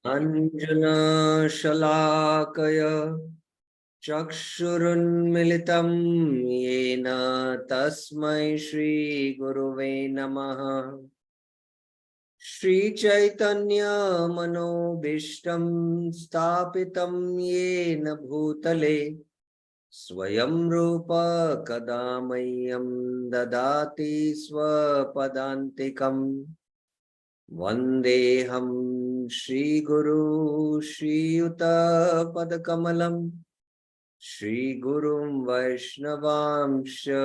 Anjana Shalakaya Chakshurunmilitam Yena Tasmai Shri Guruve Namaha Shri Chaitanya Manobishtam Stapitam Yena Bhutale Swayam Rupa Kadamayam Dadati Swapadantikam Vandeham Shri Guru Shri Yuta Padakamalam Shri Gurum Vaishnavamsha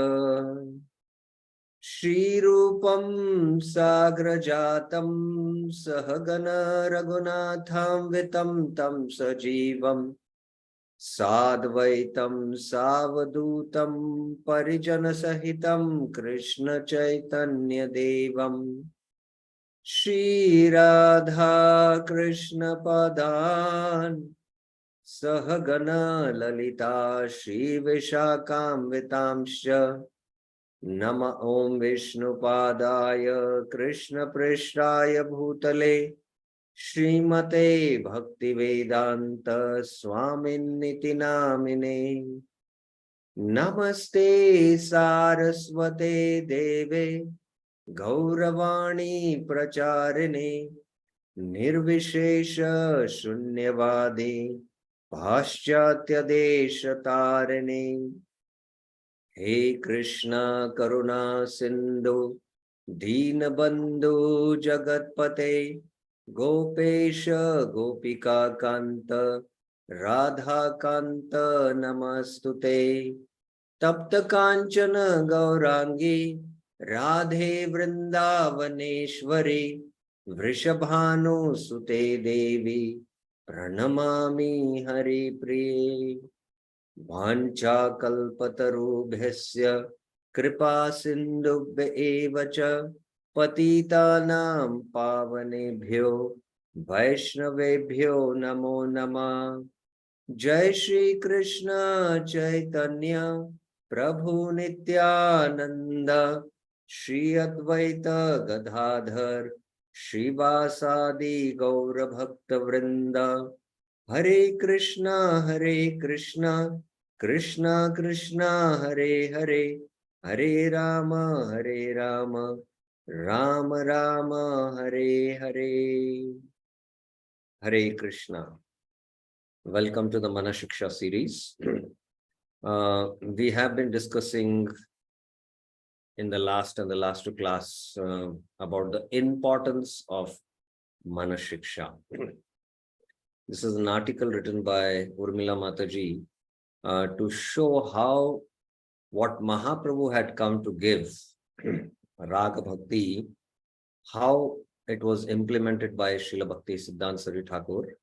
Shri Rupam Sagrajatam Sahagana Raghunatham Vitam Tam Sajivam Sadvaitam Savadutam Parijana Sahitam Krishna Chaitanya Devam Shri Radha Krishna Padan Sahagana Lalita Shri Vishakam Vitamsha Nama Om Vishnu Padaya Krishna Prishtaya Bhutale Srimate Bhakti Vedanta Swamin Niti Namine Namaste Saraswate Deve Gauravani Pracharine Nirvishesha Shunyavadi Paschatya Deshatarine He Krishna Karuna Sindhu Deenabandhu Jagatpate Gopesha Gopika Kanta Radha Kanta Namastute Tapta Kanchana Gaurangi Radhe Vrindavaneshwari Vrishabhanu Sute Devi Pranamami Hari Priye Vancha Kalpatarubhyasya Kripa Sindhubhya Evacha Patitanam Pavanebhyo Vaishnavebhyo Namo Namah Jai Shri Krishna Chaitanya Prabhu Nityananda Shri Advaita Gadadhar Shivasadi Gaura Bhakta Vrinda Hare Krishna Krishna Krishna Hare Hare Hare Rama Rama Rama Hare Hare Hare Krishna. Welcome to the Manah Shiksha series. We have been discussing in the last two class about the importance of Manah Shiksha. This is an article written by Urmila Mataji to show how what Mahaprabhu had come to give, Raga Bhakti, how it was implemented by Srila Bhakti Siddhanta Saraswati Thakur.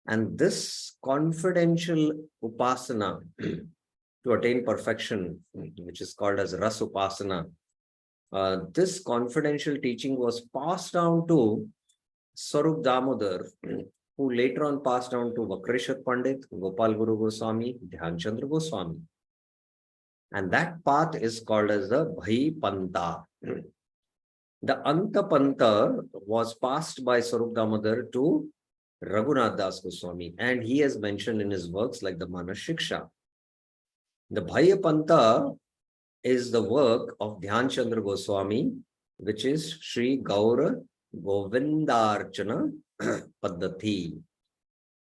And this confidential upasana to attain perfection, which is called as Ras Upasana, this confidential teaching was passed down to Swarup Damodar, who later on passed down to Vakreshwar Pandit, Gopal Guru Goswami, Dhyan Chandra Goswami. And that path is called as the Bhai Panta. The Anta Panta was passed by Swarup Damodar to Raghunath Das Goswami, and he has mentioned in his works like the Manah Shiksha. The Bhaya Panta is the work of Dhyan Chandra Goswami, which is Sri Gaura Govindarchana Paddhati,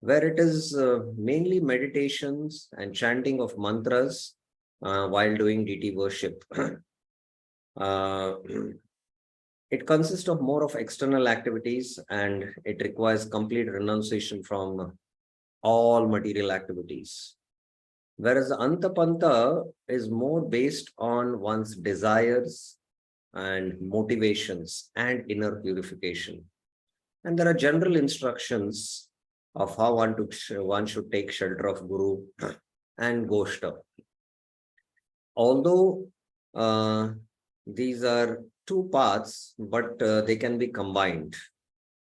where it is mainly meditations and chanting of mantras while doing deity worship. It consists of more of external activities, and it requires complete renunciation from all material activities. Whereas the Antapanta is more based on one's desires and motivations and inner purification. And there are general instructions of how one should take shelter of Guru and Goshta. Although these are two paths, but they can be combined.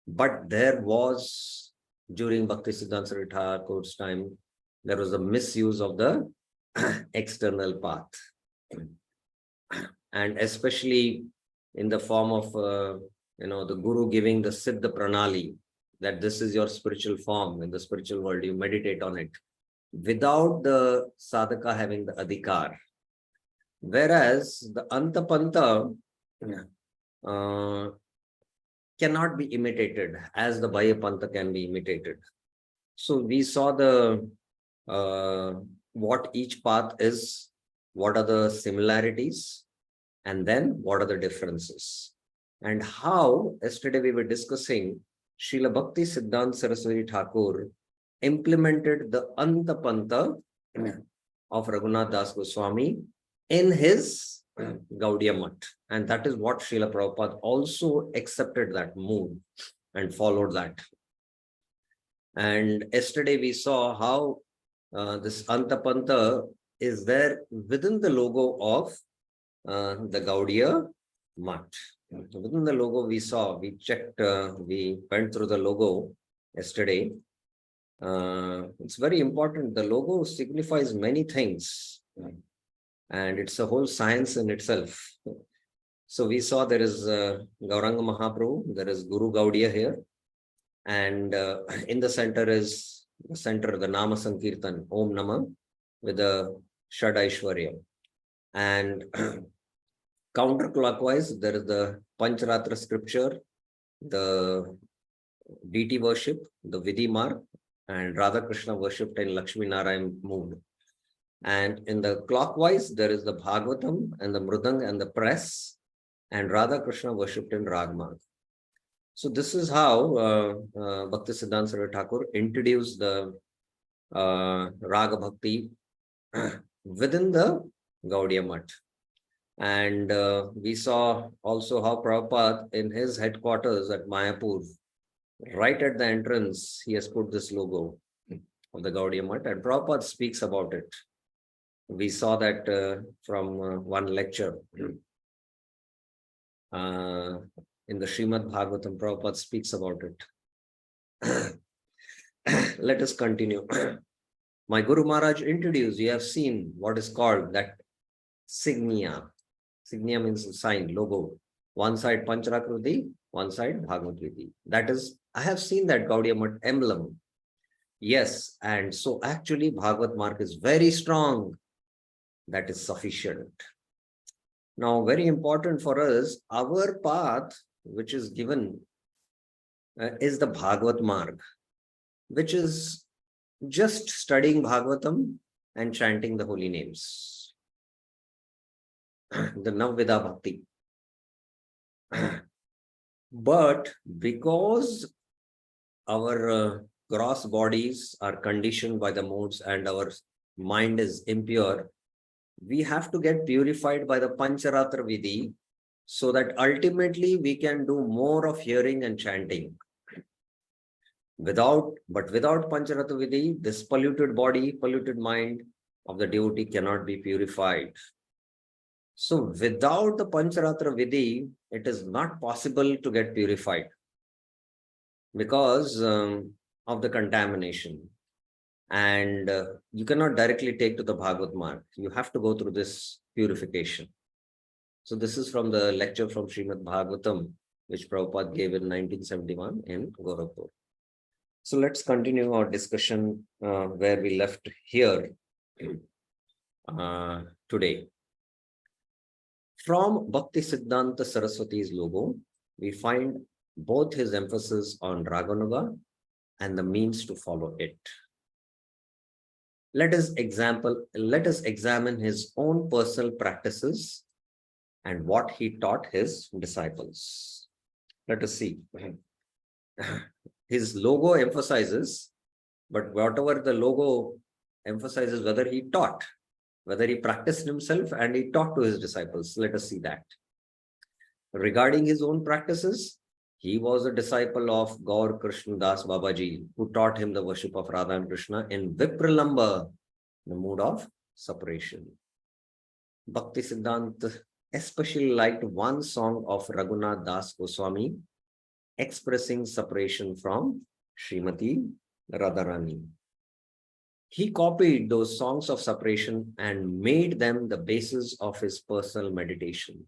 But there was, during Bhakti Siddhanta Saraswati Thakur's time, there was a misuse of the external path. And especially in the form of, the Guru giving the Siddha Pranali, that this is your spiritual form in the spiritual world. You meditate on it without the sadhaka having the adhikar. Whereas the antapanta uh, cannot be imitated as the Bayapanta can be imitated. So we saw the what each path is, what are the similarities, and then what are the differences. And how, yesterday we were discussing, Srila Bhakti Siddhanta Saraswati Thakur implemented the Antapanta of Raghunath Das Goswami in his Gaudiya Math. And that is what Srila Prabhupada also accepted that move and followed that. And yesterday we saw how this Antapanta is there within the logo of the Gaudiya Math. Within the logo we saw, we checked, we went through the logo yesterday. It's very important. The logo signifies many things. And it's a whole science in itself. So we saw there is Gauranga Mahaprabhu, there is Guru Gaudiya here. And in the center is the Nama Sankirtan, Om Nama, with the Shad Aishwarya. And counterclockwise, there is the Pancharatra scripture, the deity worship, the Vidhi Marg, and Radha Krishna worshipped in Lakshmi Narayan mood. And in the clockwise, there is the Bhagavatam and the Mridang and the press, and Radha Krishna worshipped in Ragmarg. So this is how Bhakti Siddhanta Saraswati Thakur introduced the Raga Bhakti within the Gaudiya Math. And we saw also how Prabhupada in his headquarters at Mayapur, right at the entrance, he has put this logo of the Gaudiya Math, and Prabhupada speaks about it. We saw that from one lecture. In the Srimad Bhagavatam, Prabhupada speaks about it. Let us continue. My Guru Maharaj introduced, you have seen what is called that signia. Signia means sign, logo. One side Pancharakriti, one side Bhagavad-Gita. That is, I have seen that Gaudiya Math emblem. Yes, and so actually Bhagavad mark is very strong. That is sufficient. Now, very important for us, our path, which is given, is the Bhagavad Marg, which is just studying Bhagavatam and chanting the holy names. The Navvida Bhakti. But because our gross bodies are conditioned by the moods and our mind is impure, we have to get purified by the Pancharatra Vidhi so that ultimately we can do more of hearing and chanting. Without Pancharatra Vidhi, this polluted body, polluted mind of the devotee cannot be purified. So without the Pancharatra Vidhi, it is not possible to get purified because of the contamination. And you cannot directly take to the Bhagavad Marg. You have to go through this purification. So this is from the lecture from Srimad Bhagavatam, which Prabhupada gave in 1971 in Gorakhpur. So let's continue our discussion where we left here today. From Bhakti Siddhanta Saraswati's logo, we find both his emphasis on Raganuga and the means to follow it. Let us examine his own personal practices and what he taught his disciples. Let us see. His logo emphasizes, but whatever the logo emphasizes, whether he taught, whether he practiced himself and he taught to his disciples. Let us see that. Regarding his own practices, he was a disciple of Gaur Krishna Das Babaji, who taught him the worship of Radha and Krishna in Vipralamba, the mood of separation. Bhakti Siddhanta especially liked one song of Raghunath Das Goswami expressing separation from Srimati Radharani. He copied those songs of separation and made them the basis of his personal meditation.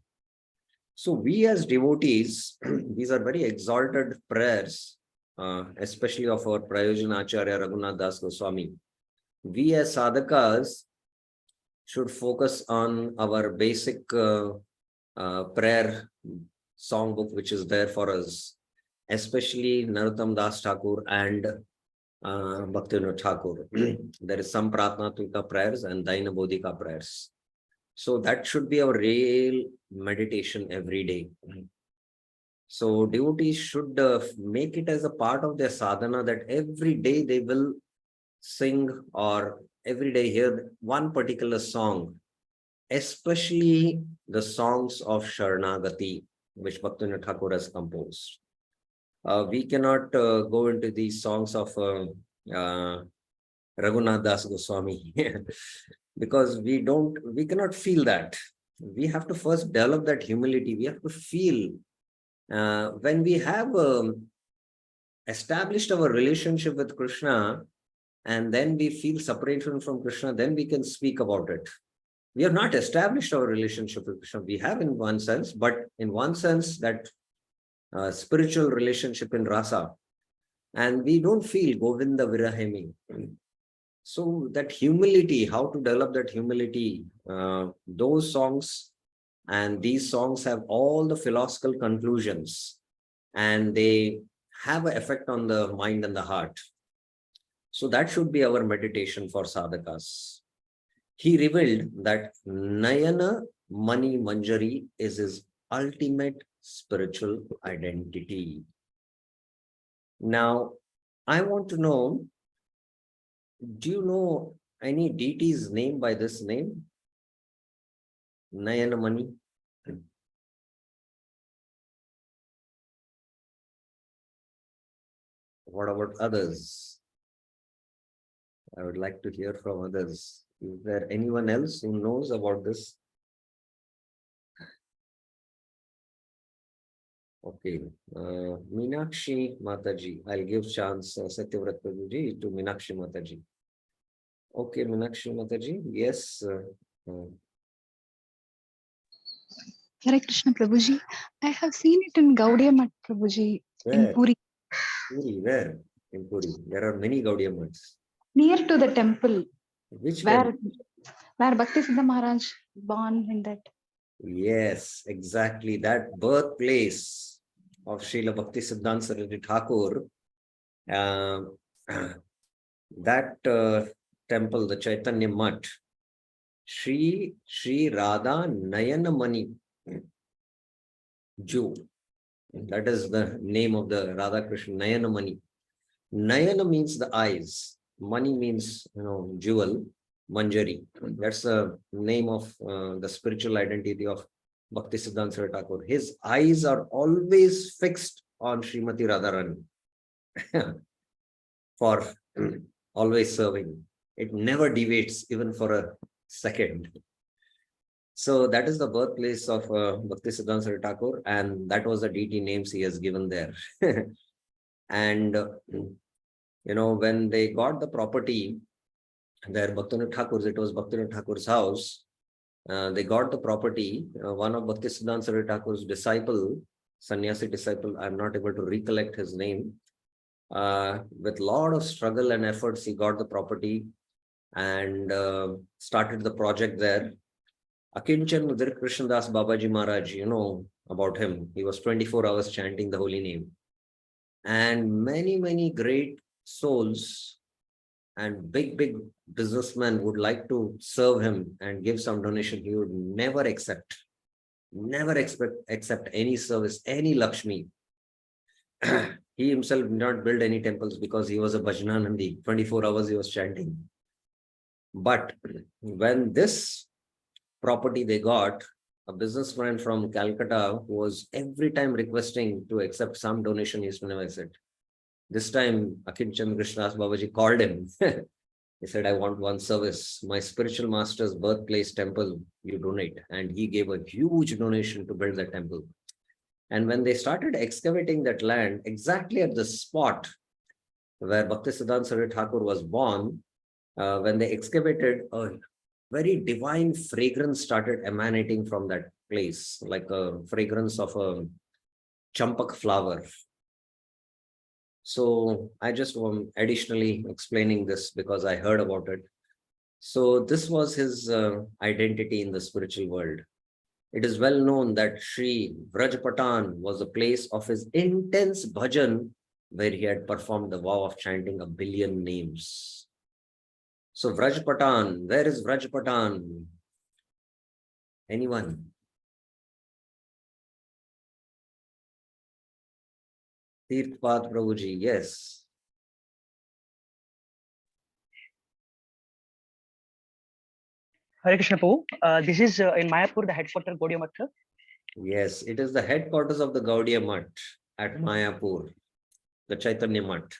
So we as devotees, these are very exalted prayers especially of our Prayojan Acharya Raghunath Das Goswami, we as sadhakas should focus on our basic prayer songbook, which is there for us, especially Narottam Das Thakur and Bhaktivinoda Thakur. There is some Pratnatmika prayers and Daina Bodhika prayers. So that should be our real meditation every day. So devotees should make it as a part of their sadhana that every day they will sing or every day hear one particular song, especially the songs of Sharanagati, which Bhaktivinoda Thakur has composed. We cannot go into these songs of Raghunath Das Goswami because we cannot feel that. We have to first develop that humility. We have to feel when we have established our relationship with Krishna, and then we feel separation from Krishna, then we can speak about it. We have not established our relationship with Krishna. We have in one sense, but in one sense that spiritual relationship in rasa, and we don't feel Govinda Virahemi. So that humility, how to develop that humility, those songs and these songs have all the philosophical conclusions and they have an effect on the mind and the heart. So that should be our meditation for sadhakas. He revealed that Nayana Mani Manjari is his ultimate spiritual identity. Now, I want to know, do you know any deity's name by this name? Nayana Mani? What about others? I would like to hear from others. Is there anyone else who knows about this? Okay. Meenakshi Mataji. I'll give chance Satyavrat Prabhuji to Meenakshi Mataji. Okay, Meenakshi Mataji. Yes. Hare Krishna Prabhuji. I have seen it in Gaudiya Math Prabhuji in Puri. Puri, where? In Puri. There are many Gaudiya Maths. Near to the temple. Which where, temple? Where Bhakti Siddha Maharaj born in that. Yes, exactly. That birthplace of Srila Bhakti Siddhanta Saraswati Thakur, that temple, the Chaitanya Mutt, Sri Radha Nayanamani Jew. That is the name of the Radha Krishna, Nayanamani. Nayana means the eyes. Mani means, jewel. Manjari. That's the name of the spiritual identity of Bhakti Siddhanta Saraswati Thakur. His eyes are always fixed on Srimati Radharani for always serving. It never deviates even for a second. So that is the birthplace of Bhakti Siddhanta Saraswati Thakur, and that was the deity names he has given there. And when they got the property, there Bhaktivinoda Thakur's, it was Bhaktivinoda Thakur's house. They got the property. One of Bhakti Siddhanta Saraswati Thakur's disciple, sannyasi disciple, I'm not able to recollect his name. With a lot of struggle and efforts, he got the property and started the project there. Akinchan Udir Krishnadas Babaji Maharaj, you know about him. He was 24 hours chanting the holy name. And many, many great souls and big businessmen would like to serve him and give some donation. He would never accept any service, any Lakshmi. He himself did not build any temples because he was a Bhajananandi. 24 hours he was chanting. But when this property they got, a businessman from Calcutta who was every time requesting to accept some donation, he used to never accept. This time, Akinchan Krishnadas Babaji called him. He said, I want one service. My spiritual master's birthplace temple, you donate. And he gave a huge donation to build that temple. And when they started excavating that land, exactly at the spot where Bhakti Siddhanta Saraswati Thakur was born, when they excavated, a very divine fragrance started emanating from that place, like a fragrance of a champak flower. So I just am additionally explaining this because I heard about it. So this was his identity in the spiritual world. It is well known that Sri Vrajpatan was a place of his intense bhajan, where he had performed the vow of chanting 1 billion names. So Vrajpatan, where is Vrajpatan? Anyone? Tirthpath Prabhuji, yes. Hare Krishna Prabhu. This is in Mayapur, the headquarters Gaudiya Math. Yes, it is the headquarters of the Gaudiya Math at Mayapur, the Chaitanya Math.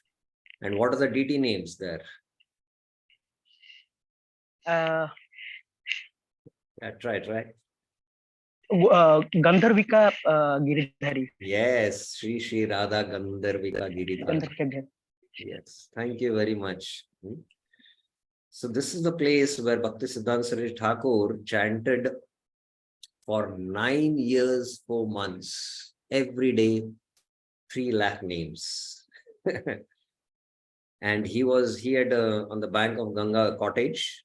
And what are the deity names there? Uh, Yeah, try. Gandharvika Giridhari. Yes, Sri Radha Gandharvika Giridhar. Gandharvika. Yes, thank you very much. So this is the place where Bhakti Siddhanta Saraswati Thakur chanted for 9 years, 4 months, every day, 3 lakh names. And he had on the bank of Ganga a cottage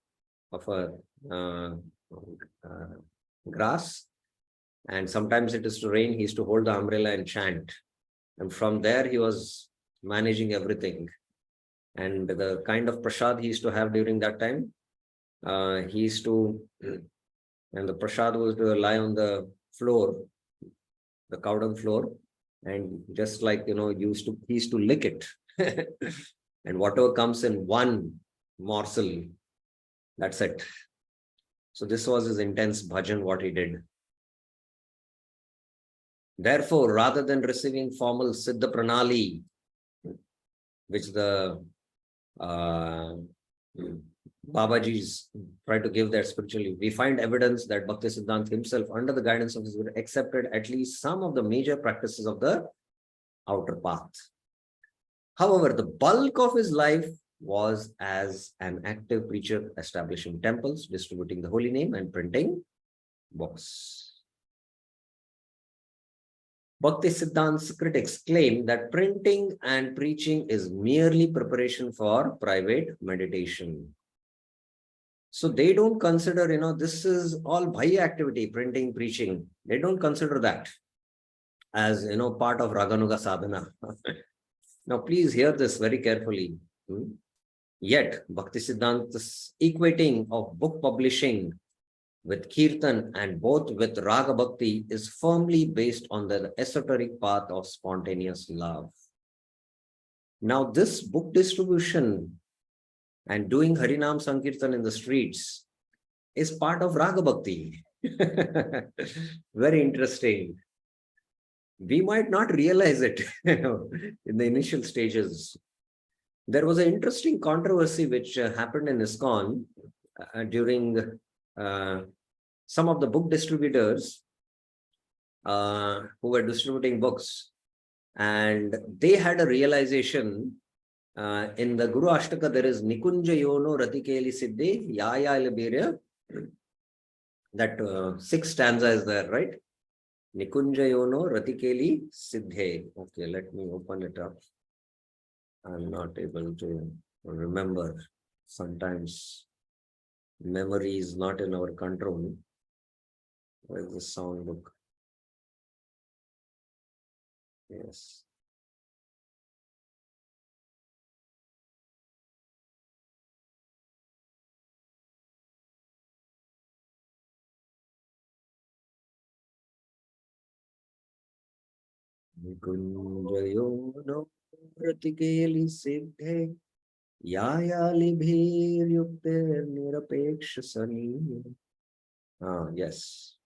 of a grass. And sometimes it is to rain, he used to hold the umbrella and chant. And from there, he was managing everything. And the kind of prasad he used to have during that time, he used to, and the prasad was to lie on the floor, the cow dung floor, and just like, he used to lick it. And whatever comes in one morsel, that's it. So this was his intense bhajan, what he did. Therefore, rather than receiving formal Siddha Pranali, which the Babajis try to give that spiritually, we find evidence that Bhakti Siddhanta himself, under the guidance of his Guru, accepted at least some of the major practices of the outer path. However, the bulk of his life was as an active preacher, establishing temples, distributing the holy name, and printing books. Bhakti Siddhanta's critics claim that printing and preaching is merely preparation for private meditation. So they don't consider, this is all bhai activity, printing, preaching. They don't consider that as, part of Raganuga sadhana. Now, please hear this very carefully. Yet, Bhakti Siddhanta's equating of book publishing with Kirtan and both with Raga Bhakti is firmly based on the esoteric path of spontaneous love. Now, this book distribution and doing Harinam Sankirtan in the streets is part of Raga Bhakti. Very interesting. We might not realize it in the initial stages. There was an interesting controversy which happened in ISKCON during some of the book distributors who were distributing books, and they had a realization. In the Guru Ashtaka, there is Nikunja Yono Ratikeli Siddhe Yaya Ilabirya. That 6th stanza is there, right? Nikunja Yono Ratikeli Siddhe. Okay, let me open it up. I'm not able to remember. Sometimes memory is not in our control. Where's the sound book? Yes. Nikunjayono Ratikeli Siddhe Yaya Libhir Yukter Nirapeksha Sani. Yes.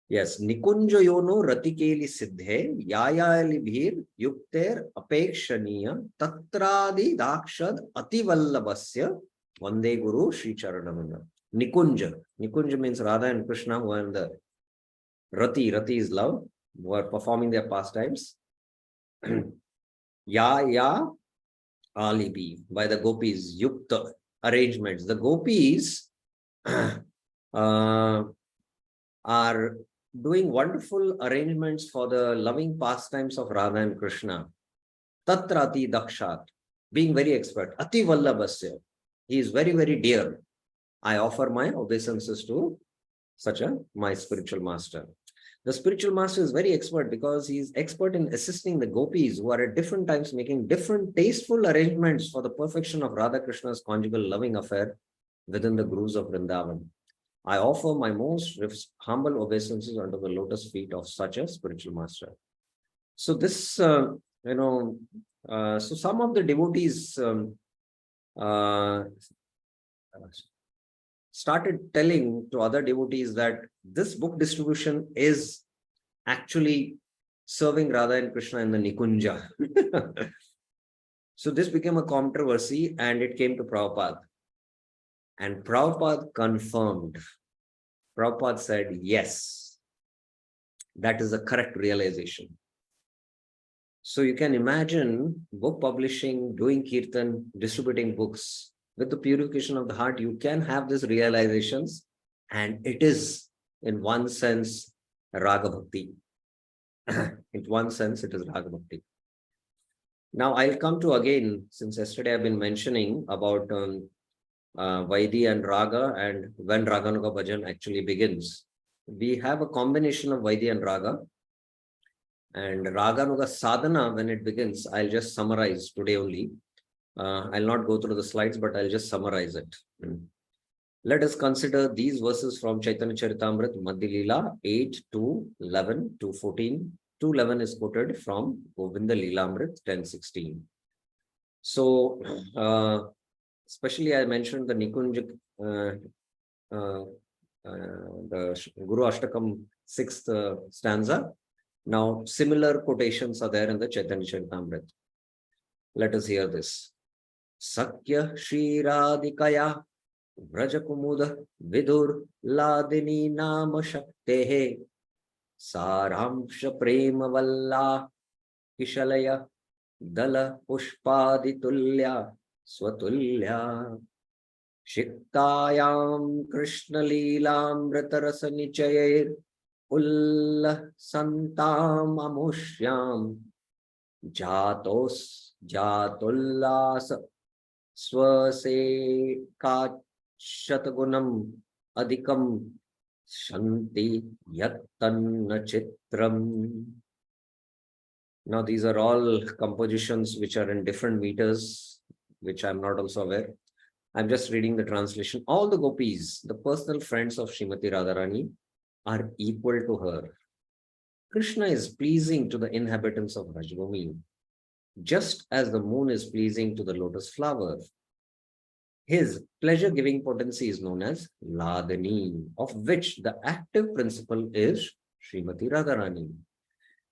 Yes, Nikunja Yono Ratikeli Siddhe Yaya Libhir Yukter Apekshaniya Tatradi Dakshad Ativallabhasya Vande Guru Sri Charanamana. Nikunja. Nikunja means Radha and Krishna who are in the Rati. Rati is love, who are performing their pastimes. Ya Alibi by the gopis, Yukta arrangements. The gopis are doing wonderful arrangements for the loving pastimes of Radha and Krishna. tatrati dakshat, being very expert, ati vallabhasya, he is very, very dear. I offer my obeisances to my spiritual master. The spiritual master is very expert because he is expert in assisting the gopis who are at different times making different tasteful arrangements for the perfection of Radha Krishna's conjugal loving affair within the grooves of Vrindavan. I offer my most humble obeisances under the lotus feet of such a spiritual master. So this, so some of the devotees started telling to other devotees that this book distribution is actually serving Radha and Krishna in the Nikunja. So this became a controversy and it came to Prabhupada. And Prabhupada confirmed. Prabhupada said, yes, that is the correct realization. So you can imagine book publishing, doing kirtan, distributing books. With the purification of the heart, you can have these realizations, and it is, in one sense, Raga Bhakti. In one sense, it is Raga Bhakti. Now, I'll come to again, since yesterday I've been mentioning about Vaidhi and Raga and when Raganuga Bhajan actually begins. We have a combination of Vaidhi and Raga. And Raganuga Sadhana, when it begins, I'll just summarize today only. I'll not go through the slides, but I'll just summarize it. Let us consider these verses from Chaitanya Charitamrita, Madhya Leela 8 to 11 to 14. 2:11 is quoted from Govinda Leelamrit 10:16. So, especially I mentioned the Nikunja, the Guru Ashtakam 6th stanza. Now, similar quotations are there in the Chaitanya Charitamrita. Let us hear this. Sakya Shriradikaya Vrajakumuda Vidur Ladini Nama Shaktehe Saramsha Prema Valla Kishalaya Dala Pushpaditulya Swatulya Shiktayam Krishna Leelam Ratarasa Nichayir Ulla Santam Amushyam Jatos Jatullas Swase Kachatagunam Adikam Shanti Yattanna Chitram. Now, these are all compositions which are in different meters, which I'm not also aware. I'm just reading the translation. All the gopis, the personal friends of Srimati Radharani, are equal to her. Krishna is pleasing to the inhabitants of Rajbhumi, just as the moon is pleasing to the lotus flower. His pleasure-giving potency is known as Ladani, of which the active principle is Srimati Radharani.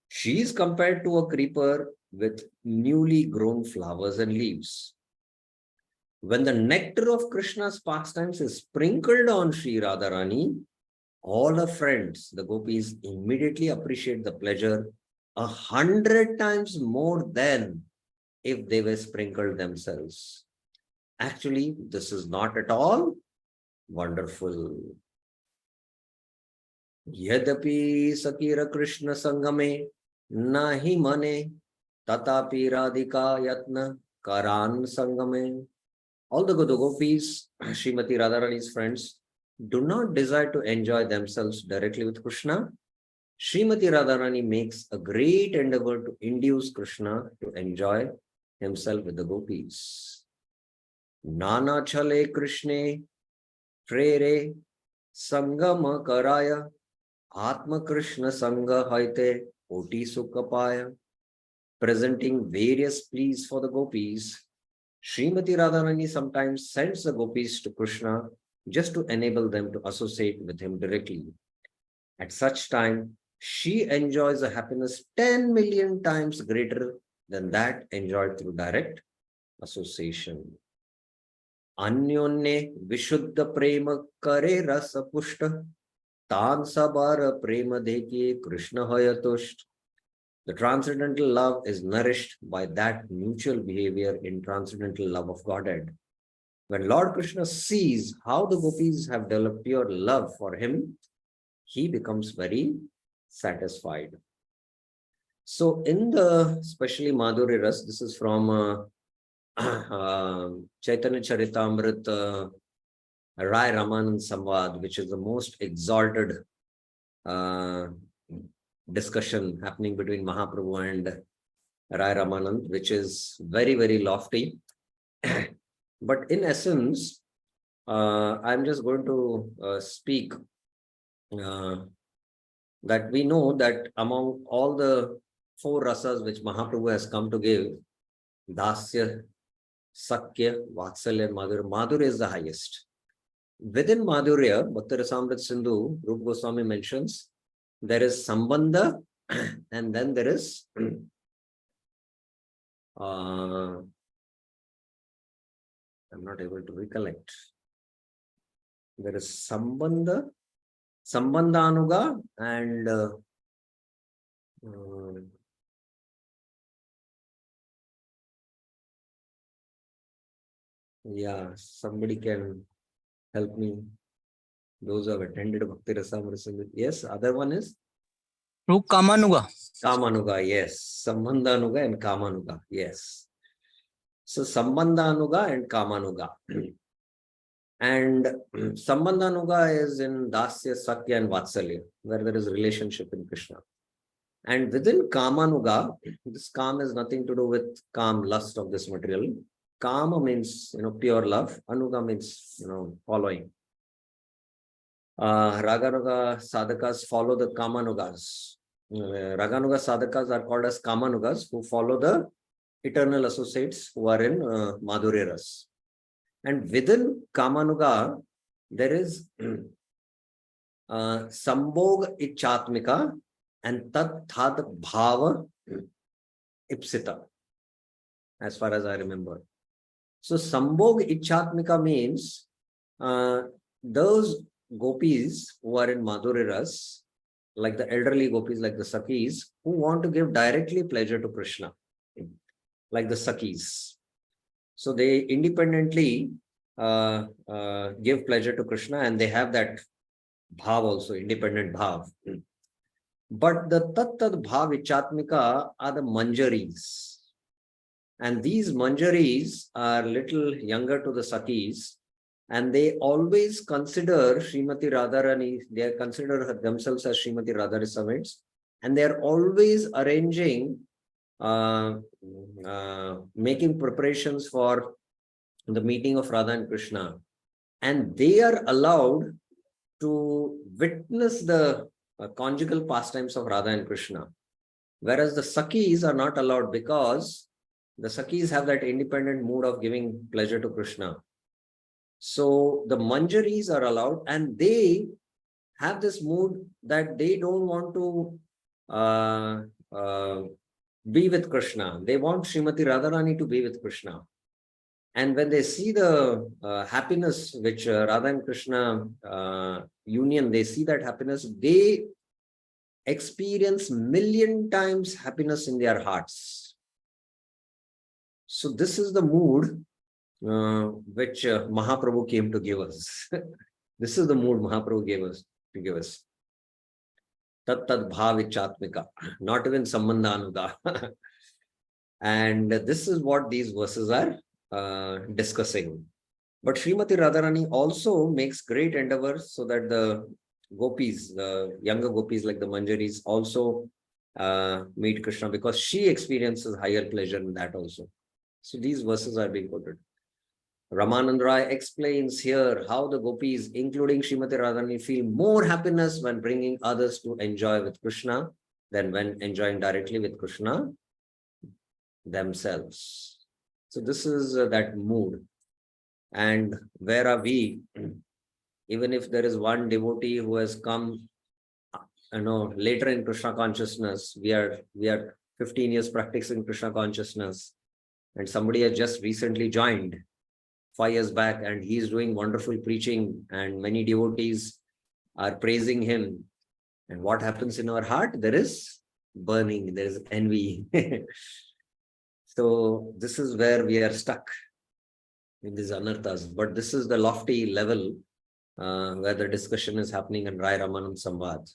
She is compared to a creeper with newly grown flowers and leaves. When the nectar of Krishna's pastimes is sprinkled on Sri Radharani, all her friends, the gopis, immediately appreciate the pleasure 100 times more than if they were sprinkled themselves. Actually, this is not at all wonderful. Yadapi Sakira Krishna Sangame Nahi Mane Tatapi Radhika Yatna Karan Sangame. Although the gopis, Srimati Radharani's friends, do not desire to enjoy themselves directly with Krishna, Srimati Radharani makes a great endeavor to induce Krishna to enjoy himself with the gopis. Nana Chale Krishne Prere Sangama Karaya Atma Krishna Sangha Haite Oti Sukapaya. Presenting various pleas for the gopis, Srimati Radharani sometimes sends the gopis to Krishna just to enable them to associate with him directly. At such time, she enjoys a happiness 10 million times greater than that enjoyed through direct association. Anyonne Vishuddha Prema Kare Rasa Pushta Tan Sabara Prema Dekhi Krishna Hayatushta. The transcendental love is nourished by that mutual behavior in transcendental love of Godhead. When Lord Krishna sees how the gopis have developed pure love for him, he becomes very satisfied. So in the, especially Madhurya Ras, this is from Chaitanya Charitamrita Rai Ramanand Samvad, which is the most exalted discussion happening between Mahaprabhu and Rai Ramanand, which is very, very lofty. But in essence, I'm just going to speak that we know that among all the 4 rasas which Mahaprabhu has come to give, Dasya, Sakya, Vatsalya, and Madhurya, Madhurya is the highest. Within Madhurya, Bhakti Rasamrita Sindhu, Rupa Goswami mentions, there is Sambandha and then there is I'm not able to recollect. There is Sambandha, Sambandhanuga and yeah, somebody can help me. Those who have attended Bhakti Rasamrita Sindhu. Yes, other one is Kamanuga. Kamanuga, yes. Sambandhanuga and Kamanuga, yes. So Sambandhanuga and Kamanuga. And Sambandhanuga is in Dasya, Sakya and Vatsalya, where there is relationship in Krishna. And within Kamanuga, this Kam has nothing to do with Kam, lust of this material. Kama means, pure love. Anuga means, following. Raganuga sadhakas follow the Kamanugas. Raganuga sadhakas are called as Kamanugas, who follow the eternal associates who are in Madhurya Ras. And within Kamanuga, there is Sambhog Ichatmika and Tat Thad Bhava Ipsita, as far as I remember. So Sambhog Ichatmika means those gopis who are in Madhurya Ras, like the elderly gopis, like the Sakis, who want to give directly pleasure to Krishna, like the Sakis. So they independently give pleasure to Krishna, and they have that bhav also, independent bhav. But the tat-tat bhav ichatmika are the manjaris. And these manjaris are little younger to the Sakis, and they always consider Srimati Radharani, they consider themselves as Srimati Radharani servants, and they are always arranging, making preparations for the meeting of Radha and Krishna. And they are allowed to witness the conjugal pastimes of Radha and Krishna. Whereas the Sakis are not allowed, because the Sakis have that independent mood of giving pleasure to Krishna. So the Manjaris are allowed, and they have this mood that they don't want to be with Krishna. They want Srimati Radharani to be with Krishna. And when they see the happiness which Radha and Krishna union, they see that happiness, they experience 1,000,000 times happiness in their hearts. So this is the mood which Mahaprabhu came to give us. This is the mood Mahaprabhu gave us to give us. Tat tat bhavichatmika, not even sambandhanuga. And this is what these verses are discussing. But Srimati Radharani also makes great endeavors so that the gopis, the younger gopis like the Manjaris, also meet Krishna, because she experiences higher pleasure in that also. So these verses are being quoted. Ramanand Rai explains here how the gopis, including Srimati Radharani, feel more happiness when bringing others to enjoy with Krishna than when enjoying directly with Krishna themselves. So this is that mood. And where are we? Even if there is one devotee who has come, later in Krishna consciousness, we are 15 years practicing Krishna consciousness, and somebody has just recently joined 5 years back, and he is doing wonderful preaching, and many devotees are praising him. And what happens in our heart? There is burning, there is envy. So this is where we are stuck in these anarthas. But this is the lofty level where the discussion is happening in Rai Ramanand Samvad.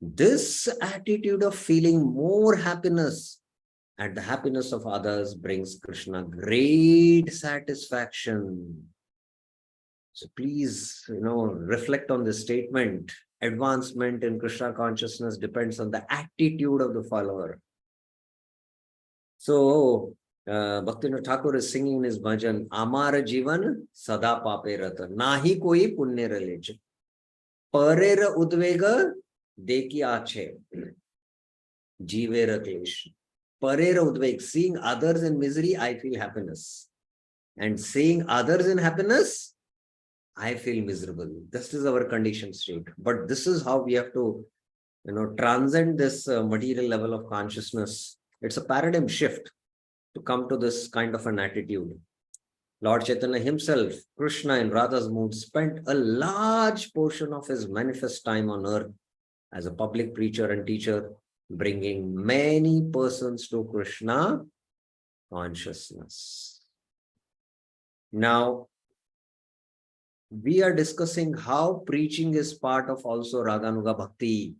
This attitude of feeling more happiness and the happiness of others brings Krishna great satisfaction. So please, reflect on this statement. Advancement in Krishna consciousness depends on the attitude of the follower. So, Bhaktivinoda Thakur is singing in his bhajan, Amara Jivan Sada Pape Rata, Nahi Koi Punne Raleche, Parera Udvega Deki Ache, Jivera Klesh. Parera Udveg, seeing others in misery, I feel happiness. And seeing others in happiness, I feel miserable. This is our conditioned state. But this is how we have to, transcend this material level of consciousness. It's a paradigm shift to come to this kind of an attitude. Lord Chaitanya himself, Krishna in Radha's mood, spent a large portion of his manifest time on earth as a public preacher and teacher, bringing many persons to Krishna consciousness. Now, we are discussing how preaching is part of also Raganuga Bhakti.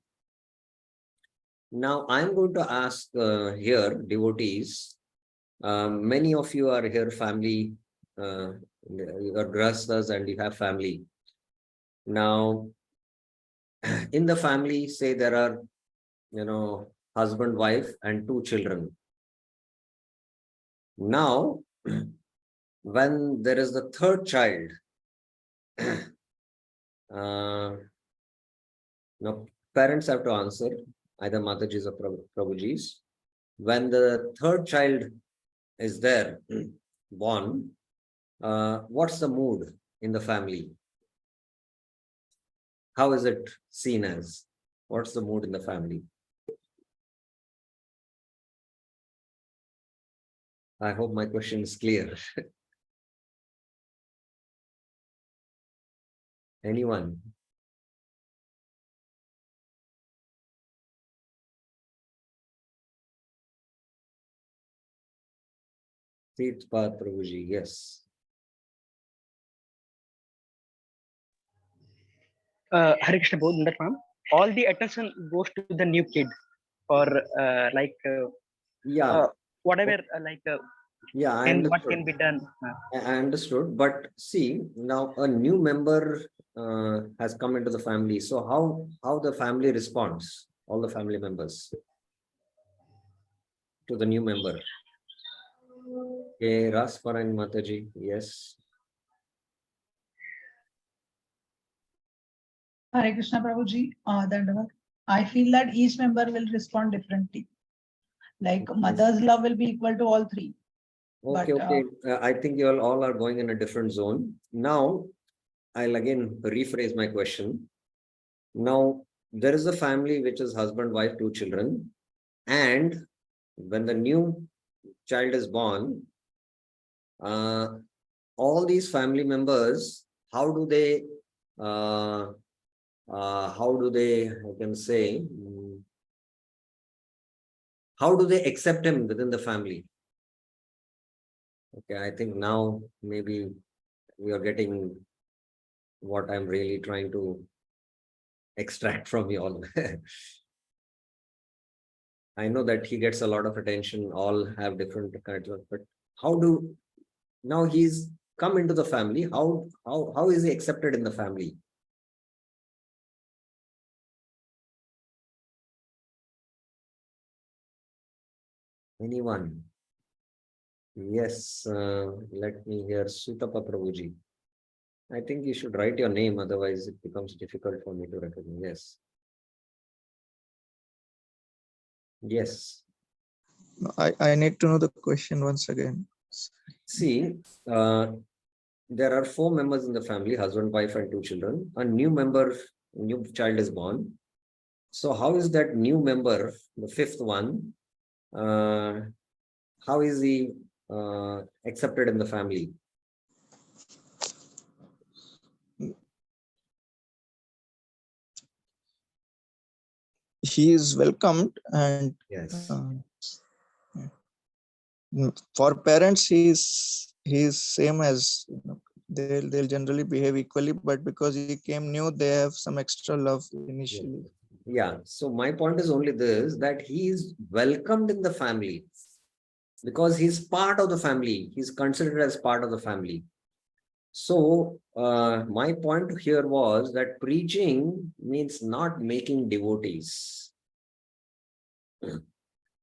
Now, I'm going to ask here, devotees, many of you are here family, you are grastas and you have family. Now, in the family, say there are, husband, wife, and 2 children. Now, when there is the 3rd child, now parents have to answer, either Mataji's or Prabhuji's. When the 3rd child is there, born, what's the mood in the family? How is it seen as? What's the mood in the family? I hope my question is clear. Anyone? Tirthpath Prabhuji, yes. Hare Krishna Prabhu, in that form, all the attention goes to the new kid, or Yeah. whatever, Yeah, I and what understood. can be done. I understood, but see, now a new member has come into the family. So how the family responds, all the family members, to the new member? Okay, Rasparan Mataji, yes. Hare Krishna Prabhuji, Dandavat. I feel that each member will respond differently. Like mother's love will be equal to all 3. Okay, But, okay. I think you all are going in a different zone. Now, I'll again rephrase my question. Now, there is a family which is husband, wife, 2 children. And when the new child is born, all these family members, how do they, I can say, how do they accept him within the family? Okay, I think now maybe we are getting what I'm really trying to extract from you all. I know that he gets a lot of attention, all have different kinds of, but how do, now he's come into the family, how is he accepted in the family? Anyone? Yes, let me hear Sutapa Prabhuji. I think you should write your name, otherwise it becomes difficult for me to recognize. Yes. I need to know the question once again. See, there are 4 members in the family, husband, wife, and 2 children. A new child is born. So how is that new member, the 5th one, how is he accepted in the family? He is welcomed, and Yes. For parents, he is same as, they'll generally behave equally, but because he came new, they have some extra love initially. Yeah. So my point is only this, that he is welcomed in the family because he's part of the family. He's considered as part of the family. So my point here was that preaching means not making devotees.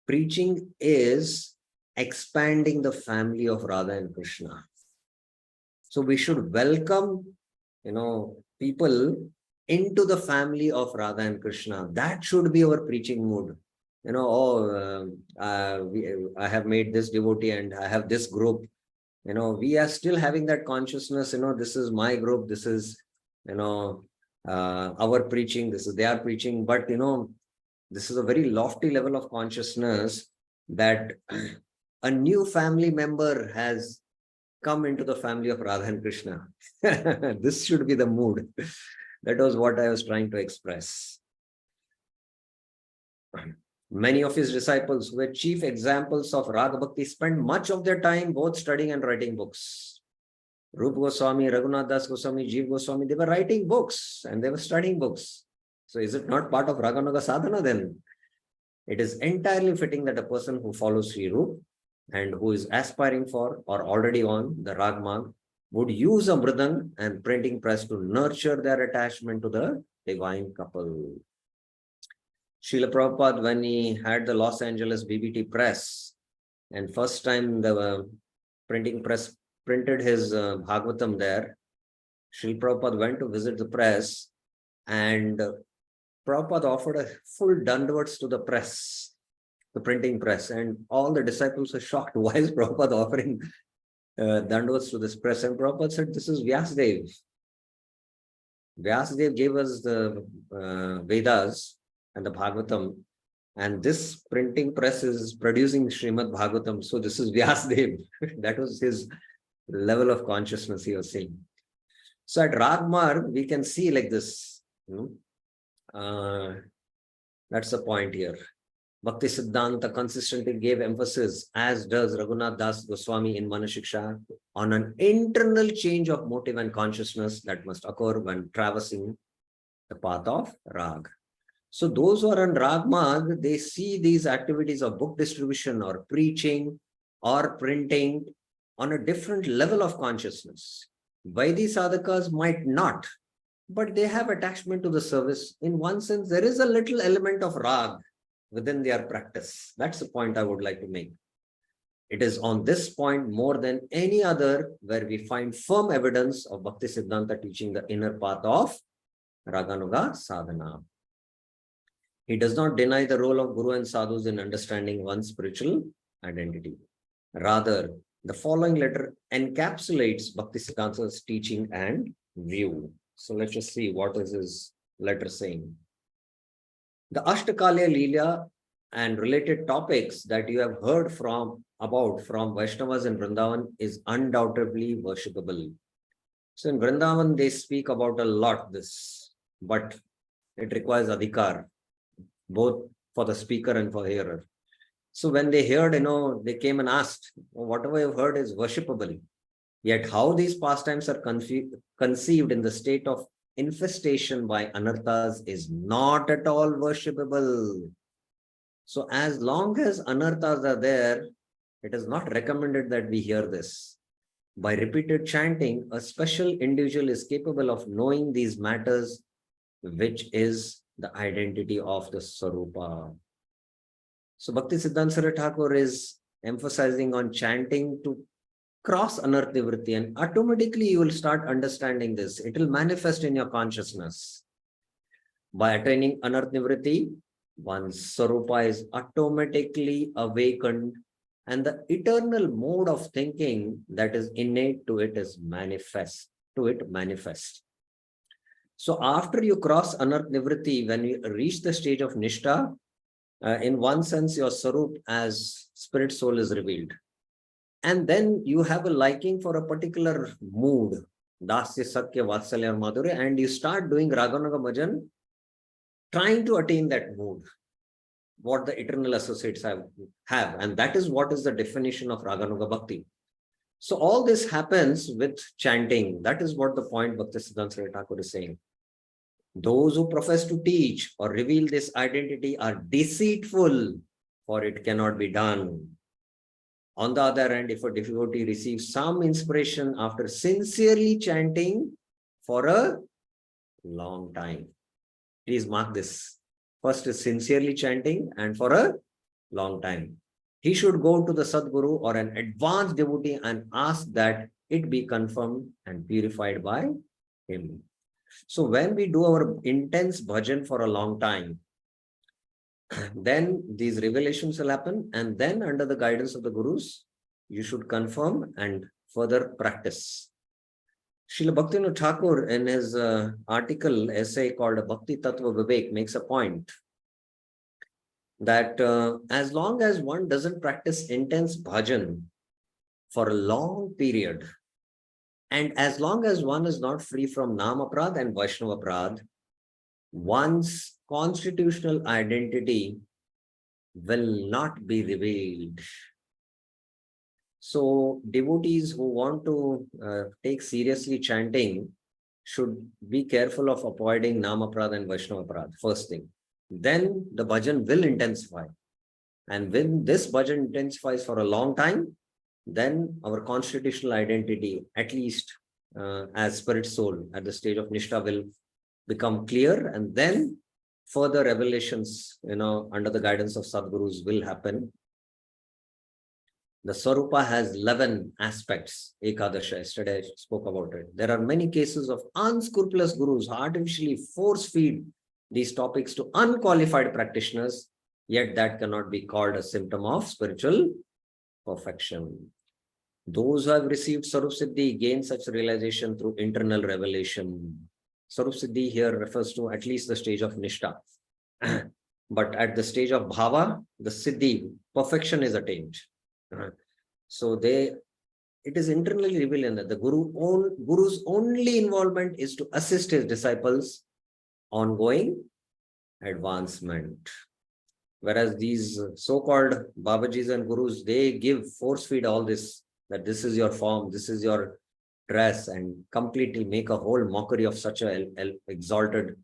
Preaching is expanding the family of Radha and Krishna. So we should welcome, people into the family of Radha and Krishna. That should be our preaching mood. I have made this devotee and I have this group. We are still having that consciousness, this is my group, this is, our preaching, this is their preaching. But, this is a very lofty level of consciousness that a new family member has come into the family of Radha and Krishna. This should be the mood. That was what I was trying to express. Many of his disciples, who were chief examples of Raga Bhakti, spent much of their time both studying and writing books. Rupa Goswami, Raghunath Das Goswami, Jeev Goswami, they were writing books and they were studying books. So is it not part of Raganuga Sadhana then? It is entirely fitting that a person who follows Sri Rup and who is aspiring for or already on the Rag Marg would use a mridang and printing press to nurture their attachment to the divine couple. Srila Prabhupada, when he had the Los Angeles BBT press, and first time the printing press printed his Bhagavatam there, Srila Prabhupada went to visit the press, and Prabhupada offered a full dandavats to the press, the printing press, and all the disciples were shocked. Why is Prabhupada offering dandavats to this press? And Prabhupada said, this is Vyasdev. Vyasdev gave us the Vedas and the Bhagavatam, and this printing press is producing Srimad Bhagavatam. So this is Vyasdev. That was his level of consciousness he was saying. So at Ragmarg, we can see like this. That's the point here. Bhakti Siddhanta consistently gave emphasis, as does Raghunath Das Goswami in Manah Shiksha, on an internal change of motive and consciousness that must occur when traversing the path of Rag. So those who are on Rag Marg, they see these activities of book distribution or preaching or printing on a different level of consciousness. Vaidhi sadhakas might not, but they have attachment to the service. In one sense, there is a little element of Rag within their practice. That's the point I would like to make. It is on this point more than any other where we find firm evidence of Bhakti Siddhanta teaching the inner path of Raganuga Sadhana. He does not deny the role of Guru and Sadhus in understanding one's spiritual identity. Rather, the following letter encapsulates Bhakti Siddhanta's teaching and view. So let's just see what is his letter saying. The Ashtakalya Leela and related topics that you have heard from Vaishnavas in Vrindavan is undoubtedly worshipable. So in Vrindavan, they speak about a lot this, but it requires adhikar, both for the speaker and for the hearer. So when they heard, they came and asked, whatever you've heard is worshipable. Yet how these pastimes are conceived in the state of infestation by anarthas is not at all worshipable. So as long as anarthas are there, it is not recommended that we hear this. By repeated chanting, a special individual is capable of knowing these matters, which is the identity of the Sarupa. So Bhakti Siddhanta Saraswati Thakur is emphasizing on chanting to cross anartha-vritti, and automatically you will start understanding this. It will manifest in your consciousness. By attaining anartha-vritti, one's Sarupa is automatically awakened, and the eternal mode of thinking that is innate to it is manifest. So after you cross anartha-vritti, when you reach the stage of Nishtha, in one sense, your Sarup as spirit soul is revealed. And then you have a liking for a particular mood, Dasya, Sakya, Vatsalya, Madhurya, and you start doing Raganuga Bhajan, trying to attain that mood, what the eternal associates have. And that is what is the definition of Raganuga Bhakti. So all this happens with chanting. That is what the point Bhakti Siddhanta Saraswati Thakur is saying. Those who profess to teach or reveal this identity are deceitful, for it cannot be done. On the other hand, if a devotee receives some inspiration after sincerely chanting for a long time, please mark this. First is sincerely chanting and for a long time. He should go to the Sadguru or an advanced devotee and ask that it be confirmed and purified by him. So when we do our intense bhajan for a long time, then these revelations will happen, and then under the guidance of the Gurus, you should confirm and further practice. Srila Bhaktivinoda Thakur in his essay called Bhakti Tattva Vivek makes a point that as long as one doesn't practice intense bhajan for a long period, and as long as one is not free from Nam Aprad and Vaishnava Aprad, one's constitutional identity will not be revealed. So devotees who want to take seriously chanting should be careful of avoiding Nam Aprad and Vaishnava Aprad, first thing. Then the bhajan will intensify. And when this bhajan intensifies for a long time, then our constitutional identity, at least as spirit soul at the stage of Nishtha, will become clear, and then further revelations, under the guidance of Sadgurus will happen. The Swarupa has 11 aspects, Ekadasha, yesterday I spoke about it. There are many cases of unscrupulous gurus who artificially force feed these topics to unqualified practitioners, yet that cannot be called a symptom of spiritual perfection. Those who have received Sarup Siddhi gain such realization through internal revelation. Sarup Siddhi here refers to at least the stage of Nishtha. But at the stage of Bhava, the Siddhi, perfection is attained. So it is internally revealed that the Guru's only involvement is to assist his disciples' ongoing advancement. Whereas these so-called Babajis and Gurus, they give force feed all this, that this is your form, this is your dress, and completely make a whole mockery of such an exalted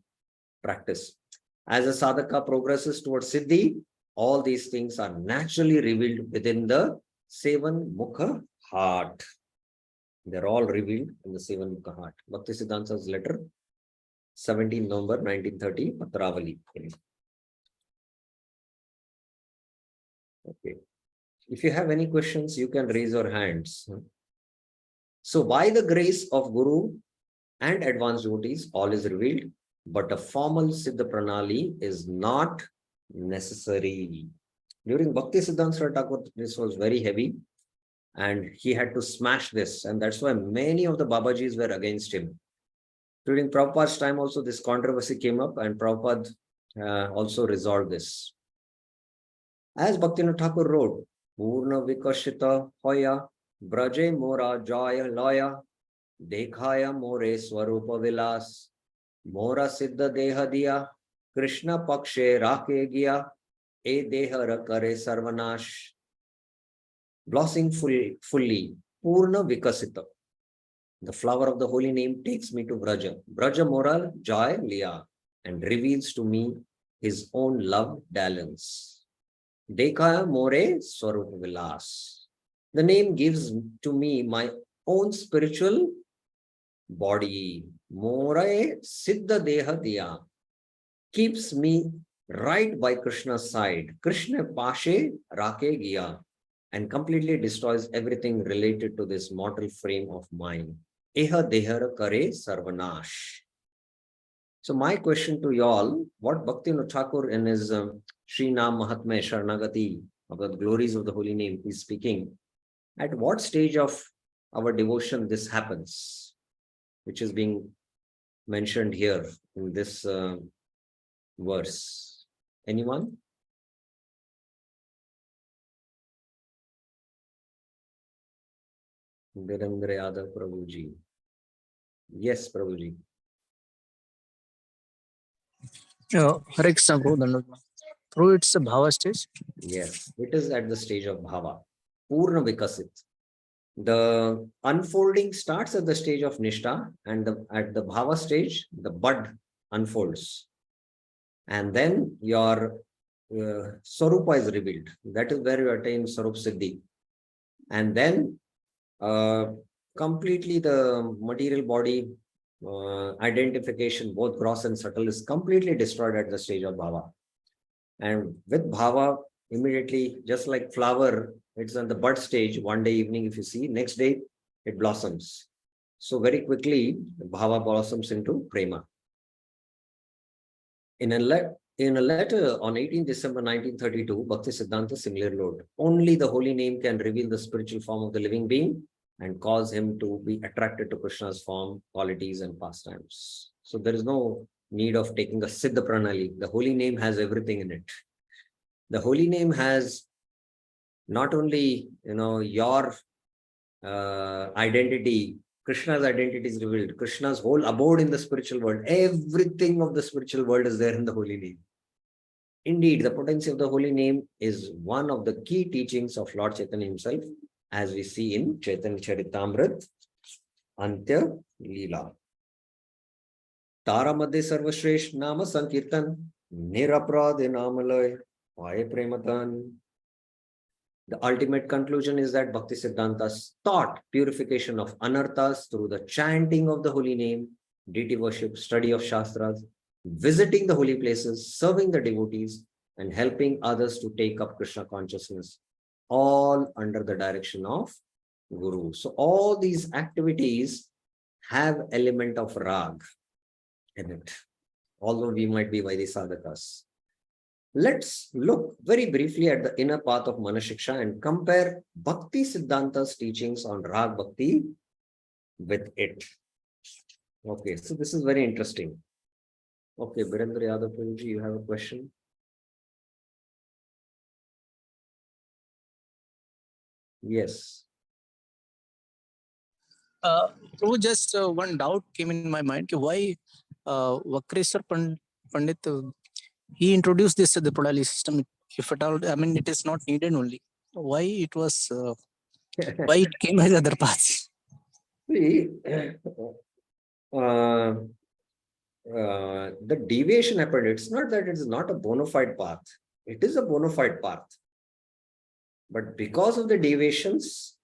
practice. As a sadhaka progresses towards Siddhi, all these things are naturally revealed within the Sevan Mukha heart. They're all revealed in the Sevan Mukha heart. Bhakti Siddhanta's letter, 17 November 1930, Patravali. Okay. If you have any questions, you can raise your hands. So by the grace of Guru and advanced devotees, all is revealed, but a formal Siddha Pranali is not necessary. During Bhakti Siddhanta Thakur, this was very heavy, and he had to smash this, and that's why many of the Babajis were against him. During Prabhupada's time also, this controversy came up, and Prabhupada also resolved this. As Bhaktivinoda Thakur wrote, Purna Vikashita Hoya, Braje Mora Jaya Loya, Dekhaya More Swarupa Vilas, Mora Siddha Deha Diya, Krishna Pakshe Rakhe Gya, E Deha Kare Sarvanash. Blossoming fully, Purna Vikasita. The flower of the holy name takes me to Braja. Braja Mora Jaya Liya, and reveals to me his own love dalliance. Dekhaya More Swarupa Vilas. The name gives to me my own spiritual body. More Siddha Deha Diya. Keeps me right by Krishna's side. Krishna Pashe Rakhe Gya. And completely destroys everything related to this mortal frame of mine. Eha Dehara Kare Sarvanash. So my question to you all, what Bhaktivinoda Thakur in his Sri Nam Mahatmya Sharanagati, of the glories of the holy name, is speaking, at what stage of our devotion this happens, which is being mentioned here in this verse. Anyone? Virendra Yadav Prabhuji. Yes, Prabhuji. Hare Krishna Prabhu, Dandavat. Through its bhava stage. Yes, it is at the stage of bhava. Purna Vikasit. The unfolding starts at the stage of Nishtha, and at the bhava stage, the bud unfolds. And then your Sarupa is revealed. That is where you attain Sarup Siddhi. And then completely the material body identification, both gross and subtle, is completely destroyed at the stage of Bhava. And with Bhava, immediately, just like flower, it's on the bud stage. One day evening, if you see, next day it blossoms. So very quickly, Bhava blossoms into Prema. In a letter on 18 December 1932, Bhakti Siddhanta similarly wrote, only the holy name can reveal the spiritual form of the living being and cause him to be attracted to Krishna's form, qualities, and pastimes. So there is no need of taking a Siddha Pranali. The holy name has everything in it. The holy name has not only, your identity, Krishna's identity is revealed. Krishna's whole abode in the spiritual world, everything of the spiritual world is there in the holy name. Indeed, the potency of the holy name is one of the key teachings of Lord Chaitanya himself, as we see in Chaitanya Charitamrita, Antya Leela. Tara Madhya Sarvashresh Nama Sankirtan, Niraprad Namalay, Vaye Prematan. The ultimate conclusion is that Bhakti Siddhanta's taught purification of anarthas through the chanting of the holy name, deity worship, study of Shastras, visiting the holy places, serving the devotees, and helping others to take up Krishna consciousness, all under the direction of Guru. So all these activities have element of rag in it, although we might be Vaidhi sadhakas. Let's look very briefly at the inner path of Manashiksha and compare Bhakti Siddhanta's teachings on Rag Bhakti with it. Okay, so this is very interesting. Okay, Birendra Yadav, you have a question? Yes. Just one doubt came in my mind. Why Vakreshwar Pandit, he introduced this the Pradali system. If at all, I mean, it is not needed only. Why it was, why it came as other paths? See, the deviation happened. It's not that it's not a bona fide path. It is a bona fide path. But because of the deviations,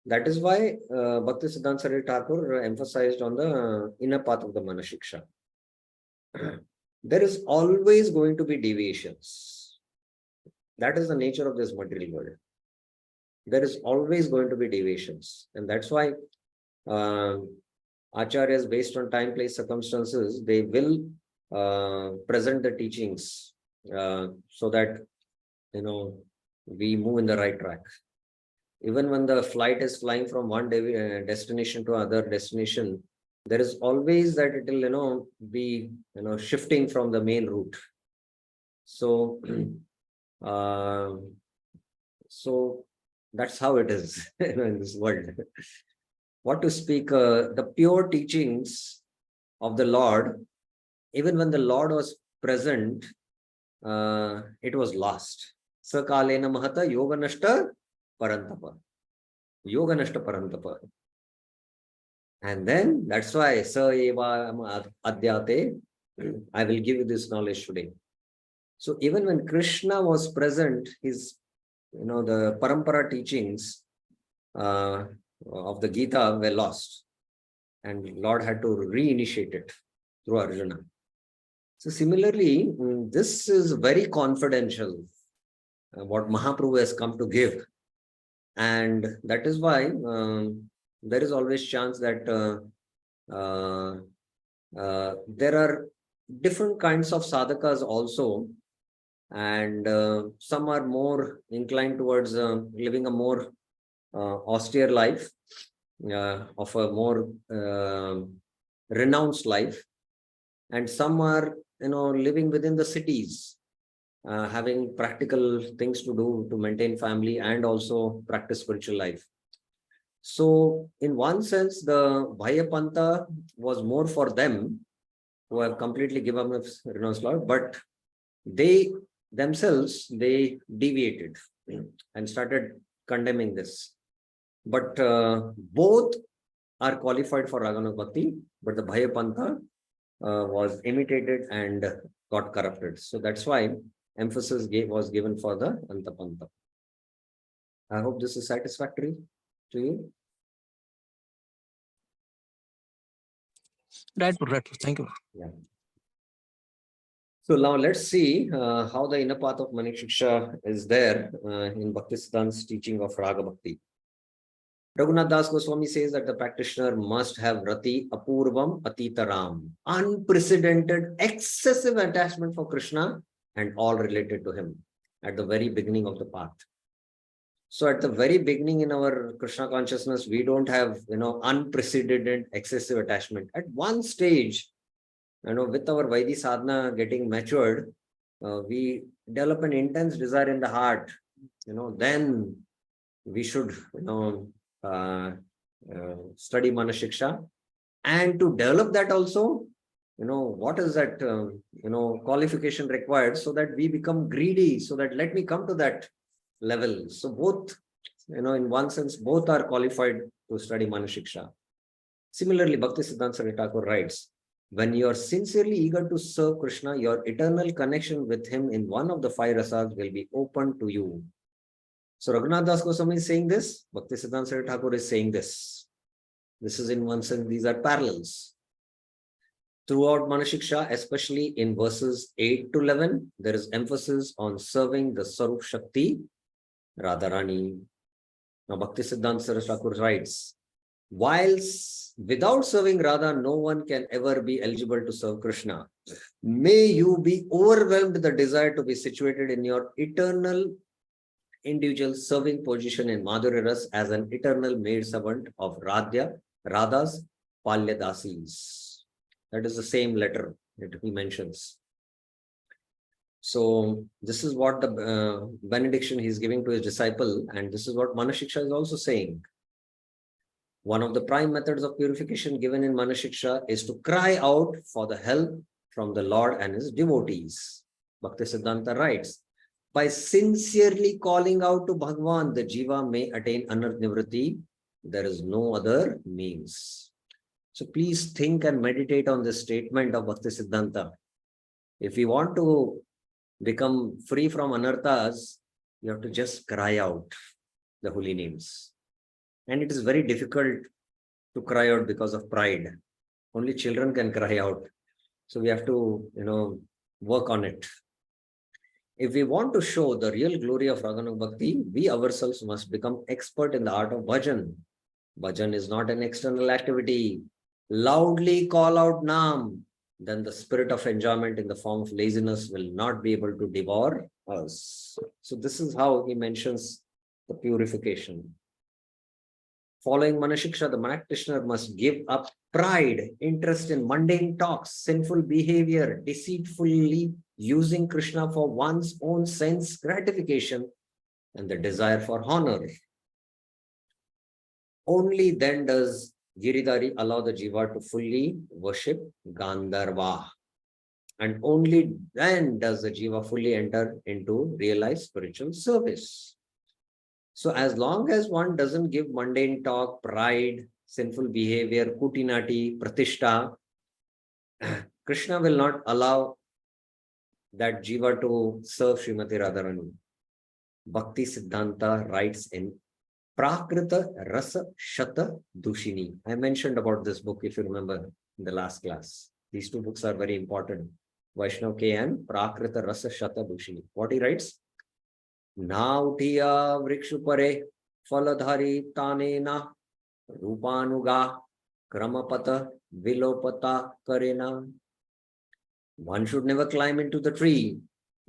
that is why Bhakti Siddhanta Saraswati Thakur emphasized on the inner path of the Manashiksha. There is always going to be deviations. That is the nature of this material world. There is always going to be deviations. And that's why Acharyas, based on time, place, circumstances, they will present the teachings so that, we move in the right track. Even when the flight is flying from one destination to other destination, there is always that it will, be, shifting from the main route. So, so that's how it is in this world. What to speak, the pure teachings of the Lord, even when the Lord was present, it was lost. Sakalena mahata yoga nashta parantapa. Yoga nashta parantapa. And then that's why sa eva adyate, I will give you this knowledge today. So even when Krishna was present, his, the parampara teachings of the Gita were lost. And Lord had to reinitiate it through Arjuna. So similarly, this is very confidential, what Mahaprabhu has come to give. And that is why there is always chance that there are different kinds of sadhakas also. And some are more inclined towards living a more austere life, of a more renounced life. And some are, living within the cities, having practical things to do to maintain family and also practice spiritual life. So in one sense, the Bhaya Pantha was more for them who have completely given up renounced Lord, but they themselves, they deviated and started condemning this. But both are qualified for Ragana Bhakti, but the Bhaya Pantha was imitated and got corrupted. So that's why emphasis was given for the Antapanta. I hope this is satisfactory to you. Right, right. Thank you. Yeah. So now let's see how the inner path of Manikshiksha is there in Bhaktisiddhanta's teaching of Raga Bhakti. Raghunath Das Goswami says that the practitioner must have Rati Apurvam Atitaram, unprecedented, excessive attachment for Krishna and all related to him at the very beginning of the path. So at the very beginning in our Krishna consciousness, we don't have, unprecedented, excessive attachment. At one stage, with our Vaidhi sadhana getting matured, we develop an intense desire in the heart. Then we should, study Manashiksha. And to develop that also, what is that, qualification required so that we become greedy, so that let me come to that level. So both, in one sense, both are qualified to study Manashiksha. Similarly, Bhaktisiddhanta Saraswati Thakur writes, when you are sincerely eager to serve Krishna, your eternal connection with him in one of the five rasas will be open to you. So Raghunath Das Goswami is saying this, Bhaktisiddhanta Saraswati Thakur is saying this. This is in one sense, these are parallels. Throughout Manashiksha, especially in verses 8 to 11, there is emphasis on serving the Sarup Shakti, Radharani. Now Bhaktisiddhanta Saraswati Thakur writes, whilst without serving Radha, no one can ever be eligible to serve Krishna. May you be overwhelmed with the desire to be situated in your eternal individual serving position in Madhurya Ras as an eternal maid servant of Radha's Palyadasis. That is the same letter that he mentions. So this is what the benediction he is giving to his disciple, and this is what Manashiksha is also saying. One of the prime methods of purification given in Manashiksha is to cry out for the help from the Lord and his devotees. Bhaktisiddhanta writes, by sincerely calling out to Bhagwan, the Jiva may attain Anarth Nivriti. There is no other means. So please think and meditate on this statement of Bhaktisiddhanta. If we want to become free from anarthas, you have to just cry out the holy names. And it is very difficult to cry out because of pride. Only children can cry out. So we have to, work on it. If we want to show the real glory of Raganu Bhakti, we ourselves must become expert in the art of bhajan. Bhajan is not an external activity. Loudly call out Naam, then the spirit of enjoyment in the form of laziness will not be able to devour us. So this is how he mentions the purification. Following Manashiksha, the practitioner must give up pride, interest in mundane talks, sinful behavior, deceitfully using Krishna for one's own sense gratification, and the desire for honor. Only then does Giridhari allow the Jiva to fully worship Gandharva. And only then does the Jiva fully enter into realized spiritual service. So as long as one doesn't give mundane talk, pride, sinful behavior, kutinati, pratishta, Krishna will not allow that Jiva to serve Srimati Radharani. Bhaktisiddhanta writes in Prakrita Rasa Shata Dushini. I mentioned about this book, if you remember, in the last class. These two books are very important. Vaishnav K and Prakrita Rasa Shata Dushini. What he writes? Nautiya Vrikshupare Faladhari Tanena Rupanuga Kramapata Vilopata Karena. One should never climb into the tree.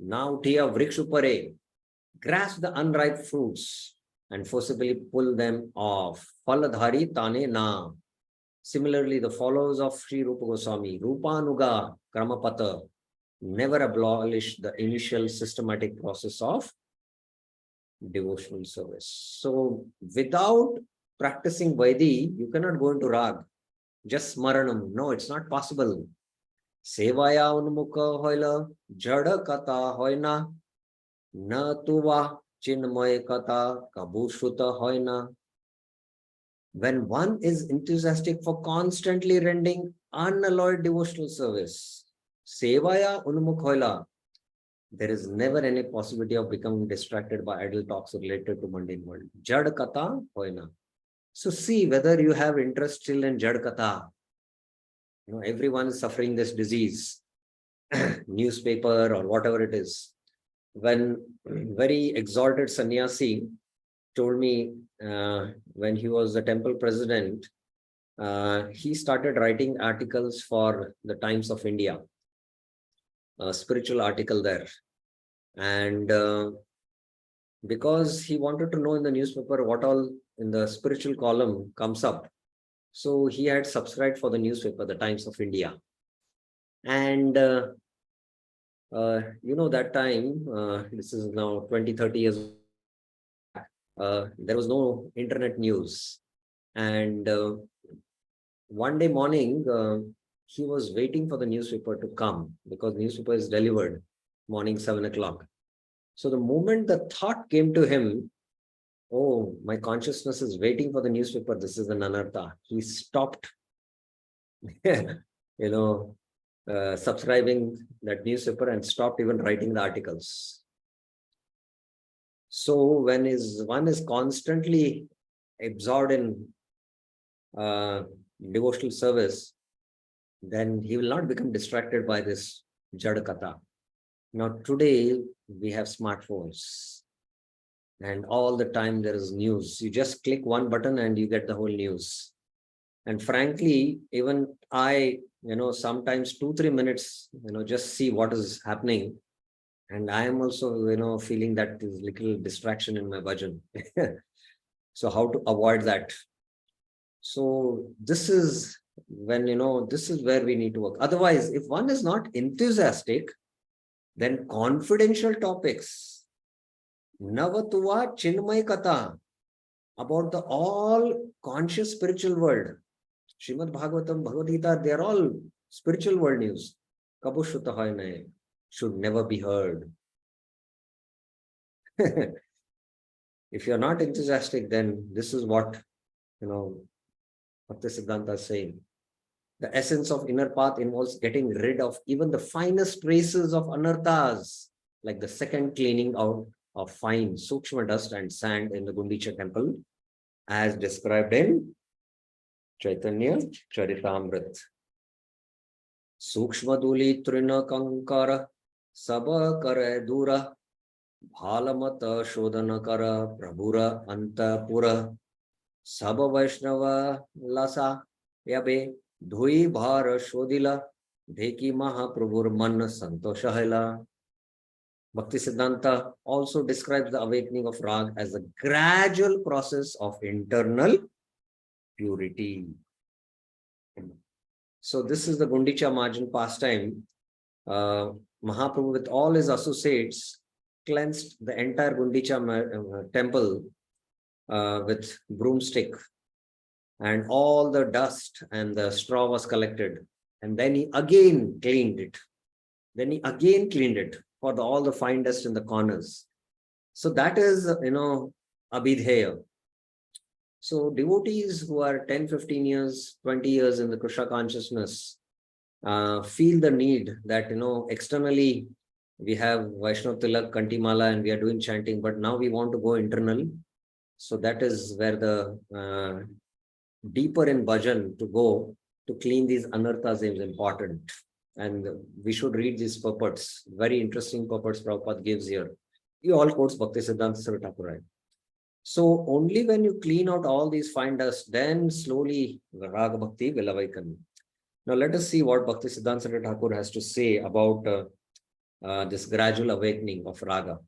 Nautiya Vrikshupare. Grasp the unripe fruits and forcibly pull them off. Faladhari Tanena. Similarly, the followers of Sri Rupa Goswami, Rupanuga Kramapata, never abolish the initial systematic process of devotional service. So without practicing Vaidhi, you cannot go into Rag. Just Smaranam. No, it's not possible. Sevaya unmukha hoila, jada kata hoina, na tuva chinmay kata kabushuta hoina. When one is enthusiastic for constantly rendering unalloyed devotional service, sevaya unmukh hoila, there is never any possibility of becoming distracted by idle talks related to mundane world. Jad katha hoina. So see whether you have interest still in Jad Katha. Everyone is suffering this disease, newspaper or whatever it is. When very exalted sannyasi told me when he was the temple president, he started writing articles for the Times of India, a spiritual article there. And because he wanted to know in the newspaper what all in the spiritual column comes up, so he had subscribed for the newspaper, the Times of India. And that time, this is now 20-30 years, there was no internet news. And one day morning, he was waiting for the newspaper to come because newspaper is delivered morning 7 o'clock. So the moment the thought came to him, oh, my consciousness is waiting for the newspaper, this is an anartha, he stopped subscribing that newspaper and stopped even writing the articles. So when one is constantly absorbed in devotional service, then he will not become distracted by this Jada Katha. Now today we have smartphones and all the time there is news. You just click one button and you get the whole news. And frankly, even I, sometimes 2-3 minutes, just see what is happening. And I am also, feeling that is little distraction in my bhajan. So how to avoid that? So this is when, this is where we need to work. Otherwise, if one is not enthusiastic, then confidential topics, Navatuva Chinmay Katha, about the all conscious spiritual world, Srimad Bhagavatam, Bhagavad Gita, they are all spiritual world news. Kabushuta hoy nahe, should never be heard. If you are not enthusiastic, then this is what, Bhakti Siddhanta is saying. The essence of inner path involves getting rid of even the finest traces of anarthas, like the second cleaning out of fine sukshma dust and sand in the Gundicha temple, as described in Chaitanya Charitamrit. Sukshma duli trina kankara saba kare dura bhalamata shodhana kara prabhura antapura saba vaishnava lasa yabe dhui bhara shodila dheki mahaprabhur man santoshahila. Bhakti Siddhanta also describes the awakening of Rag as a gradual process of internal purity. So this is the Gundicha margin pastime. Mahaprabhu with all his associates cleansed the entire Gundicha temple with broomstick, and all the dust and the straw was collected, and then he again cleaned it. For all the fine dust in the corners. So that is, abhidheya. So devotees who are 10, 15 years, 20 years in the Krishna consciousness feel the need that, externally we have Vaishnav Tilak, Kantimala, and we are doing chanting, but now we want to go internal. So that is where the deeper in bhajan to go to clean these anarthas is important. And we should read these purports. Very interesting purports Prabhupada gives here. He all quotes Bhakti Siddhanta Saraswati Thakur. So only when you clean out all these fine dust, then slowly Raga Bhakti will awaken. Now let us see what Bhakti Siddhanta Saraswati Thakur has to say about this gradual awakening of Raga.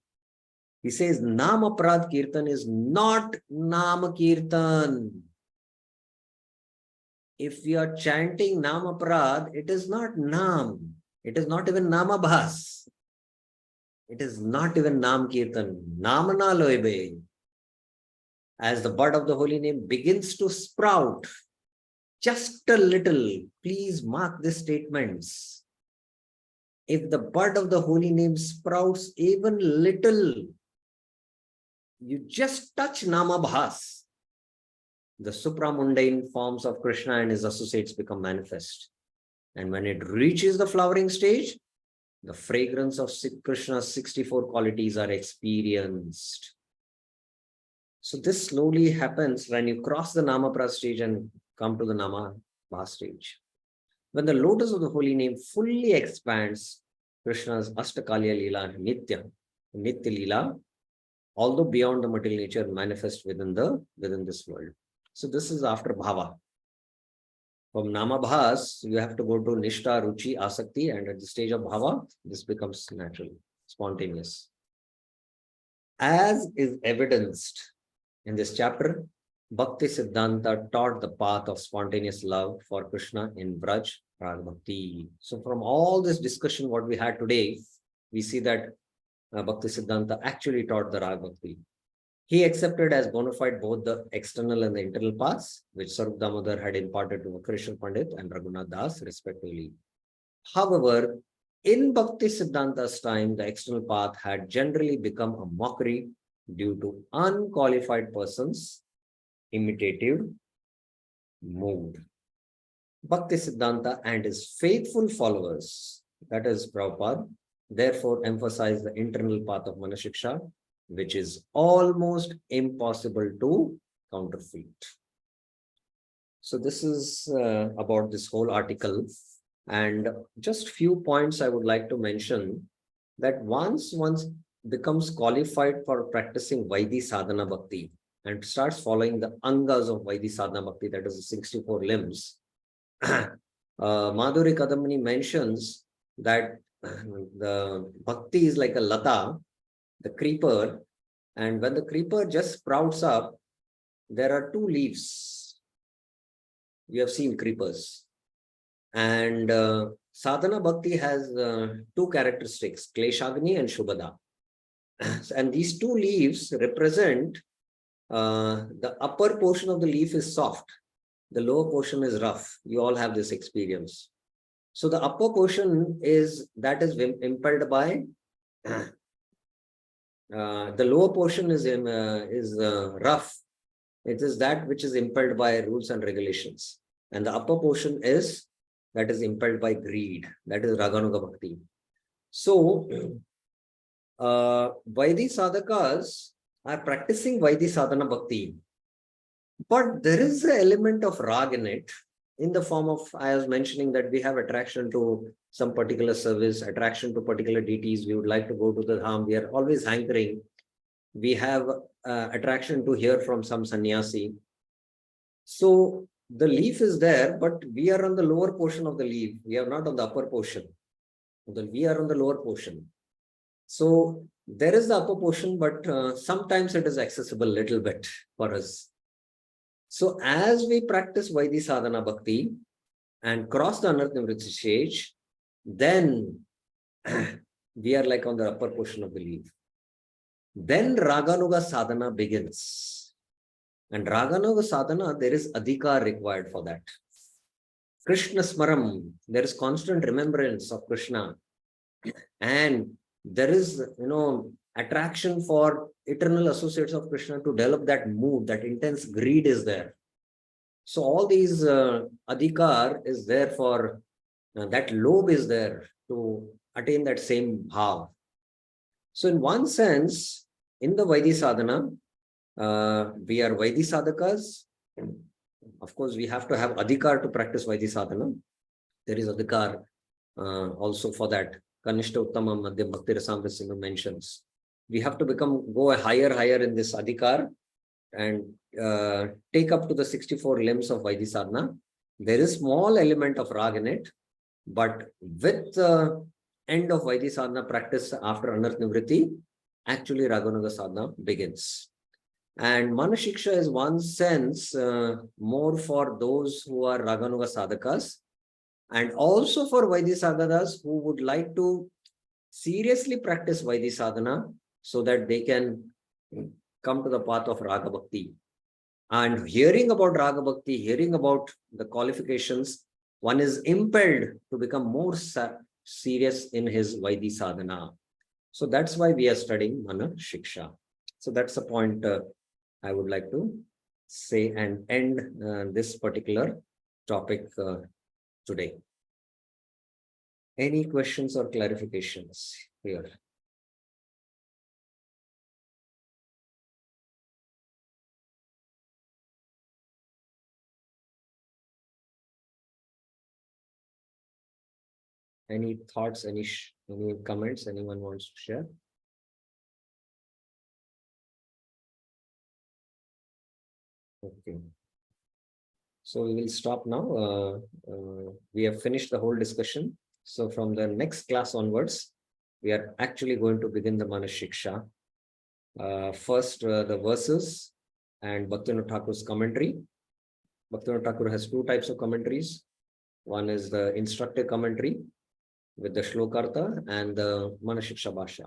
He says, Nam Aparad Kirtan is not Nam Kirtan. If we are chanting Nam Aparad, it is not Nam. It is not even Namabhas. It is not even Nam Kirtan. Namana Loibe. As the bud of the holy name begins to sprout, just a little, please mark these statements. If the bud of the holy name sprouts even little, you just touch Namabhas. the supramundane forms of Krishna and his associates become manifest. And when it reaches the flowering stage, the fragrance of Krishna's 64 qualities are experienced. So this slowly happens when you cross the Namapra stage and come to the Namabha stage. When the lotus of the holy name fully expands, Krishna's Ashtakalya Leela Nitya Leela, although beyond the material nature, manifest within this world. So this is after Bhava. From Namabhas, you have to go to Nishta, Ruchi, Asakti, and at the stage of Bhava, this becomes natural, spontaneous. As is evidenced in this chapter, Bhakti Siddhanta taught the path of spontaneous love for Krishna in Braj Rag Bhakti. So from all this discussion, what we had today, we see that Bhakti Siddhanta actually taught the Rag Bhakti. He accepted as bona fide both the external and the internal paths, which Sarup Damodar had imparted to Vakrishna Pandit and Raghunath Das, respectively. However, in Bhakti Siddhanta's time, the external path had generally become a mockery due to unqualified persons' imitative mood. Bhakti Siddhanta and his faithful followers, that is Prabhupada, therefore emphasize the internal path of Manashiksha, which is almost impossible to counterfeit. So this is about this whole article, and just few points I would like to mention, that once one becomes qualified for practicing Vaidhi Sadhana Bhakti and starts following the Angas of Vaidhi Sadhana Bhakti, that is the 64 limbs, Madhuri Kadamani mentions that the Bhakti is like a lata, the creeper, and when the creeper just sprouts up, there are two leaves. You have seen creepers. And Sadhana Bhakti has two characteristics, Kleshagni and Shubhada. And these two leaves represent the upper portion of the leaf is soft, the lower portion is rough. You all have this experience. So the upper portion is impelled by the lower portion is rough. It is that which is impelled by rules and regulations. And the upper portion is impelled by greed. That is Raganuga Bhakti. So, Vaidhi Sadhakas are practicing Vaidhi Sadhana Bhakti. But there is an element of rag in it, in the form of, I was mentioning that we have attraction to some particular service, attraction to particular deities. We would like to go to the Dham. We are always hankering. We have attraction to hear from some sannyasi. So the leaf is there, but we are on the lower portion of the leaf. We are not on the upper portion. We are on the lower portion. So there is the upper portion, but sometimes it is accessible a little bit for us. So as we practice Vaidhi Sadhana Bhakti and cross the Anartha Nivritti stage, then we are like on the upper portion of the leaf. Then Raganuga Sadhana begins. And Raganuga Sadhana, there is adhikar required for that. Krishna Smaram, there is constant remembrance of Krishna. And there is, attraction for eternal associates of Krishna to develop that mood, that intense greed is there. So all these adhikar is there for, that lobe is there to attain that same bhav. So in one sense, in the Vaidhi Sadhana, we are Vaidhi Sadhakas. Of course, we have to have adhikar to practice Vaidhi Sadhana. There is adhikar also for that. Kanishta Uttama Madhya Bhakti Rasamrita Sindhu mentions. We have to go higher in this adhikar and take up to the 64 limbs of Vaidhi Sadhana. There is small element of rag in it, but with the end of Vaidhi Sadhana practice after Anartha Nivritti, actually Raganuga Sadhana begins. And Manashiksha is one sense more for those who are Raganuga Sadhakas, and also for Vaidhi Sadhakas who would like to seriously practice Vaidhi Sadhana so that they can come to the path of Raga Bhakti. And hearing about Raga Bhakti, hearing about the qualifications, one is impelled to become more serious in his Vaidhi Sadhana. So that's why we are studying Manashiksha. So that's the point I would like to say and end this particular topic today. Any questions or clarifications here? Any thoughts, any comments anyone wants to share? Okay. So we will stop now. We have finished the whole discussion. So from the next class onwards, we are actually going to begin the Manah Shiksha. First, the verses and Bhaktivinoda Thakur's commentary. Bhaktivinoda Thakur has two types of commentaries. One is the instructive commentary with the Shlokartha and the Manah Shiksha Bhasha.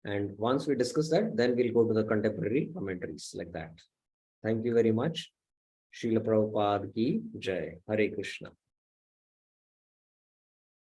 And once we discuss that, then we'll go to the contemporary commentaries like that. Thank you very much. Srila Prabhupada ki Jai. Hare Krishna.